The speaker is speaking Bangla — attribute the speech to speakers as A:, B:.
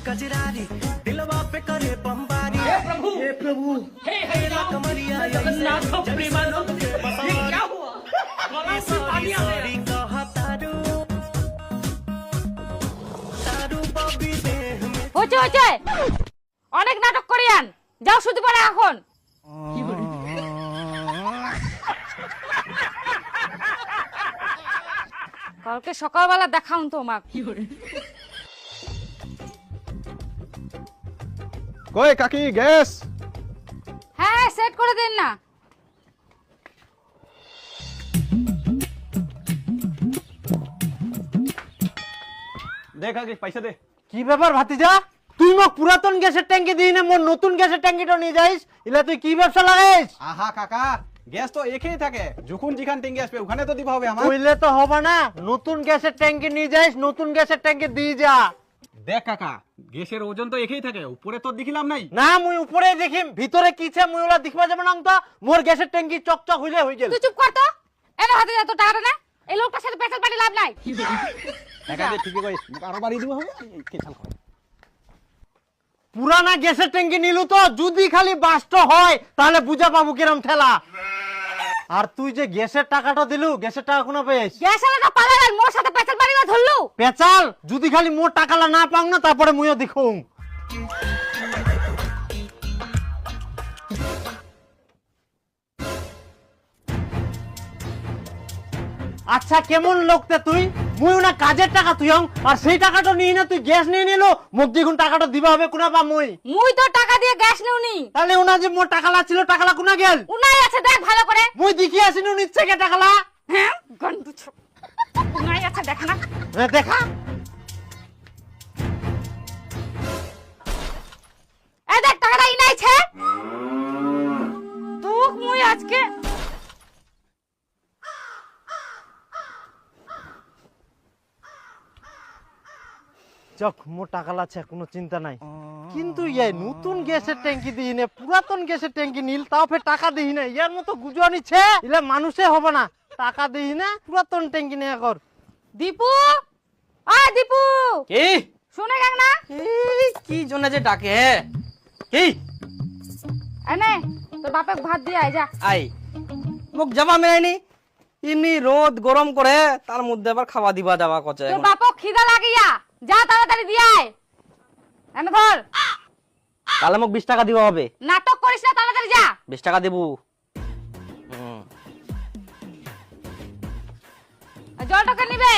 A: कजरारी दिलवा पे करे बमबारी
B: हे प्रभु
A: हे प्रभु
B: हे हे राम
A: कमरिया
B: जगन्नाथ प्रेमानंद ये क्या हुआ गला से पानी आ गया
A: कहा तारू तारू बॉबी देह में
C: হচ্ছে হচ্ছে অনেক নাটক করিয়ান যাও শুতে পারে এখন কালকে সকালবেলা দেখাউন তোমাক
D: কই কাকি গ্যাস
C: হ্যাঁ সেট করে দেন না
D: দে কাকি পয়সা দে
E: কি ব্যাপার ভাতিজা তুই মোক পুরাতন গ্যাসের ট্যাঙ্কি দিই না মোর নতুন গ্যাসের ট্যাঙ্কিটা নিয়ে যাইস ইলা তুই কি ব্যবসা লাগাইস
D: আহা কাকা গ্যাস তো একই থাকে যখন যেখান টিঙ্গে আসবে ওখানে তো দিবা হবে আমার
E: কইলে তো হবে না নতুন গ্যাসের ট্যাঙ্কি নিয়ে যাইস নতুন গ্যাসের ট্যাঙ্কি দিয়ে যা
D: দেখ কাকা গ্যাসের ওজন তো একই থাকে উপরে তো দেখিলাম নাই
E: না মুই উপরে দেখিম ভিতরে কি ছে মুই ওলা দেখবা যাব না তো মোর গ্যাসের ট্যাঙ্কি চকচক হইলে হই গেল
C: তুই চুপ কর তো এনে হাতে যা তো টাকা না এই লোকটার সাথে পেছাল পাটি লাভ নাই
D: কাকা যে ঠিকই কইস আরো বাড়ি দিব হবে কে চাল করে
E: পুরানা গ্যাসের ট্যাঙ্কি নিলু তো যদি খালি বাস্ট হয় তাহলে বুঝা পাবো কিরম ঠেলা আর তুই যে গ্যাসের টাকাটা দিলু গ্যাসের টাকা কোনা পেয়েছ
C: গ্যাসের পালালেন মোর সাথে পেছাল পাটি না ধরলু
E: পেচাল যদি খালি মোর টাকালা না পাও না তারপরে মুইও দেখুম আচ্ছা কেমন লোকতে তুই মুই না কাজের টাকা তুই আর সেই টাকাটা নিয়ে না তুই গ্যাস নিয়ে নিলো মুখ দেখুন টাকাটা দিবা হবে কোনা পা মুই
C: মুই তো টাকা দিয়ে গ্যাস নেউনি
E: তাহলে ওনা যে মোর টাকালা ছিল টাকালা কোনা গেল
C: উনাই আছে দেখ ভালো করে
E: মুই দেখি আসিনু নিচ্ছে কে টাকালা
C: হ্যাঁ গন্ডু ছো উনাই আছে দেখ না
E: দেখা
C: এই দেখ টাকাটা ইনাইছে তুক মুই আজকে
E: চক মোর টাকা আছে কোনো চিন্তা নাই কিন্তু ইয়াই নতুন গ্যাসের ট্যাঙ্কি দিই না পুরাতন গ্যাসের ট্যাঙ্কি নীল তাও ফের টাকা দিই না ইয়ার মতো গুজরানি ছে ইলে মানুষে হবে না টাকা দিই না পুরাতন ট্যাঙ্কি নিয়ে কর
C: দীপু আ দীপু
B: কি
C: শুনে গেল না
B: এই কি জন্য যে ডাকে কি
C: এনে তোর বাপে ভাত দিয়ে আয় যা
B: আই মুখ জামা মেলাইনি ইনি রোদ গরম করে তার মধ্যে আবার খাওয়া দিবা দাওয়া করছে
C: তোর বাপক খিদা লাগিয়া যা তাড়াতাড়ি দিয়ে আয় এনে ধর
B: তাহলে মুখ 20 টাকা দিবা হবে
C: নাটক করিস না তাড়াতাড়ি যা
B: 20 টাকা দেবো
C: আর জলটাকে নিবে